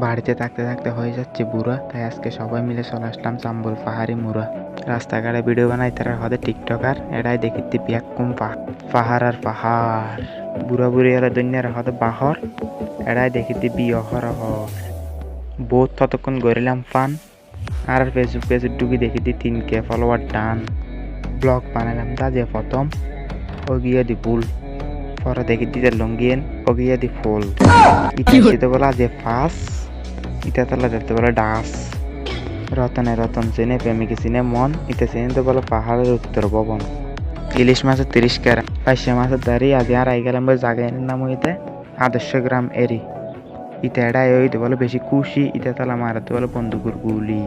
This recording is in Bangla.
বাড়িতে থাকতে থাকতে হয়ে যাচ্ছে বুড়া, তাই আজকে সবাই মিলে চলে আসলাম চাম্বল পাহাড়ি মুড়া। রাস্তাঘাটে ভিডিও বানাই তারা হতে টিকটকার, এটাই দেখিতে বিয়াকুম পাহাড় আর পাহাড়। বুড়া বুড়ি এরা দুনিয়ার হতে বাহর, এটাই দেখিতে বিহর। বহুত ততক্ষণ গড়িলাম ফান, আর ফেসবুক পেজে ঢুকি দেখিতে 3K ফলোয়ার ডান। ব্লগ বানালাম তা যে প্রথম ও গিয়ে দি ভুল, পরে দেখি দিতে লঙ্গিয়েন ও গিয়ে দি ফুল। ইতে বলা যে ফাঁস, ইটা তলা দেখতে বলে ডাস। রতনে রতন চেনে প্রেমিকে চিনে মন, ইতে চিনে তো বলে পাহাড়ের উত্তর ভবন। ইলিশ মাছের 30 কেরা, 500 মাছের দাঁড়ি। আজ আর আই গেলাম জায়গায় নাম হইতে আদর্শ গ্রাম এরি। ইতে এড়াই হইতে বলে বেশি খুশি, ইতে তালা মারাতে বলে বন্দুকের গুলি।